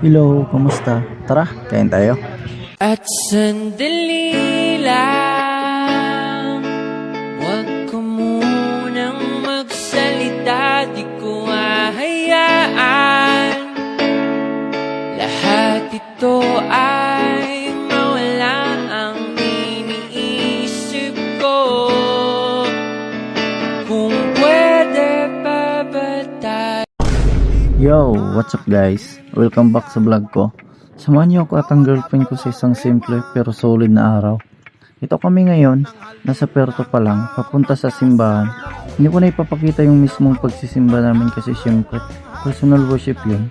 Hello, kamusta? Tara, kain tayo. At sandali lang, huwag ka munang magsalita. Di ko hahayaan lahat ito ay mawala ang iniisip ko. Kung pwede pa ba tayo? Yo, what's up guys? Welcome back sa vlog ko. Samahan niyo ako at ang girlfriend ko sa isang simple pero solid na araw. Ito kami ngayon, nasa Puerto pa lang, papunta sa simbahan. Hindi ko na ipapakita yung mismong pagsisimba namin kasi syempre, personal worship yun.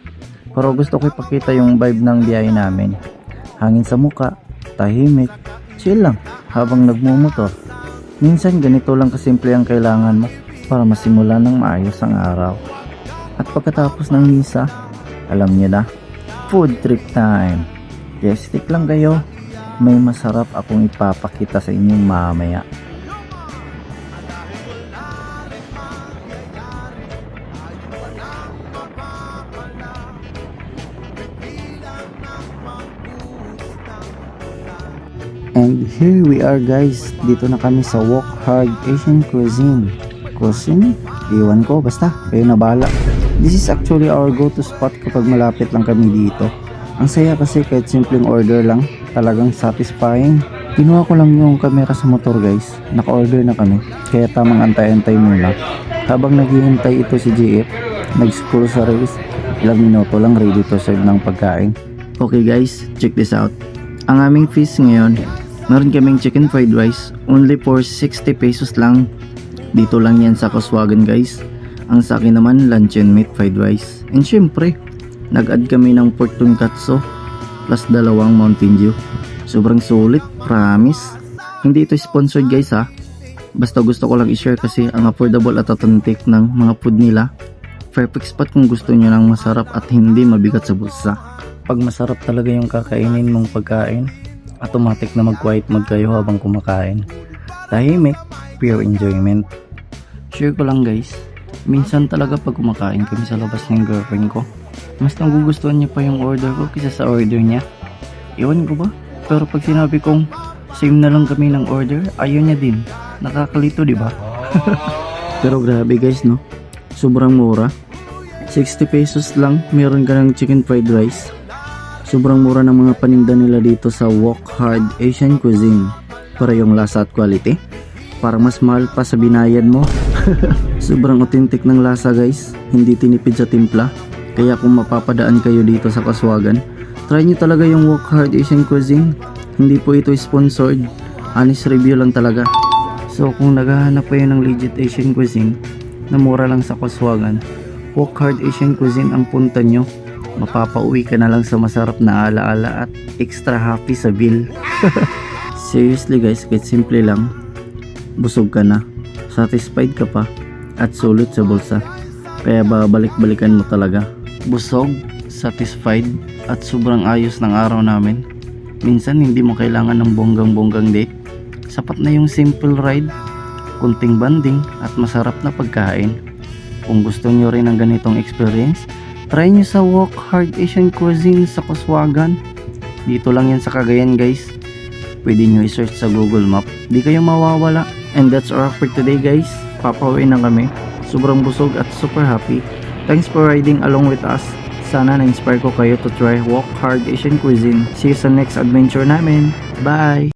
Pero gusto ko ipakita yung vibe ng biyahe namin. Hangin sa muka, tahimik, chill lang habang nagmumotor. Minsan ganito lang kasimple ang kailangan mo para masimula ng maayos ang araw. At pagkatapos ng misa, alam niyo na, food trip time. Yes, stick lang kayo. May masarap akong ipapakita sa inyo mamaya. And here we are guys. Dito na kami sa Walk Hard Asian Cuisine. Cuisine? Iwan ko, basta kayo na bahala. This is actually our go-to spot kapag malapit lang kami dito. Ang saya kasi kahit simpleng order lang, talagang satisfying. Kinuha ko lang yung camera sa motor guys. Naka-order na kami, kaya tamang antay-antay muna. Habang naghihintay ito si GF, nag-scroll sa reels. Ilang minuto lang ready to serve ng pagkain. Okay guys, check this out. Ang aming fees ngayon, meron kaming chicken fried rice, only for 60 pesos lang. Dito lang yan sa Kaswagan guys. Ang sa akin naman, luncheon meat fried rice. And syempre, nag-add kami ng pork tonkatsu plus dalawang Mountain Dew. Sobrang sulit, promise. Hindi ito sponsored guys ha. Basta gusto ko lang i-share kasi ang affordable at authentic ng mga food nila. Perfect spot kung gusto nyo ng masarap at hindi mabigat sa bulsa. Pag masarap talaga yung kakainin mong pagkain, automatic na mag-quiet mode kayo habang kumakain. Tahimik, pure enjoyment. Share ko lang guys. Minsan talaga pag kumakain kami sa labas ng girlfriend ko, mas nagugustuhan niya pa yung order ko kaysa sa order niya. Iwan ko ba? Pero pag sinabi kong same na lang kami ng order, ayaw niya din. Nakakalito diba? Pero grabe guys no, sobrang mura. 60 pesos lang meron ka ng chicken fried rice. Sobrang mura ng mga paninda nila dito sa Walk Hard Asian Cuisine. Para yung lasa at quality, parang mas mahal pa sa binayad mo. Sobrang authentic ng lasa guys, hindi tinipid sa timpla. Kaya kung mapapadaan kayo dito sa Kaswagan, try nyo talaga yung Walk Hard Asian Cuisine. Hindi po ito sponsored, honest review lang talaga. So kung naghahanap kayo ng legit Asian Cuisine na mura lang sa Kaswagan, Walk Hard Asian Cuisine ang punta nyo. Mapapauwi ka na lang sa masarap na alaala at extra happy sa bill. Seriously guys, kahit simple lang, busog ka na, satisfied ka pa, at sulit sa bulsa. Kaya babalik-balikan mo talaga. Busog, satisfied, at sobrang ayos ng araw namin. Minsan hindi mo kailangan ng bonggang-bonggang date. Sapat na yung simple ride, kunting banding, at masarap na pagkain. Kung gusto nyo rin ng ganitong experience, try nyo sa Walk Hard Asian Cuisine sa Kaswagan. Dito lang yan sa Cagayan guys. Pwede nyo i-search sa Google Map, di kayo mawawala. And that's all for today guys. Papauwi na kami. Sobrang busog at super happy. Thanks for riding along with us. Sana na-inspire ko kayo to try Walk Hard Asian Cuisine. See you sa next adventure namin. Bye!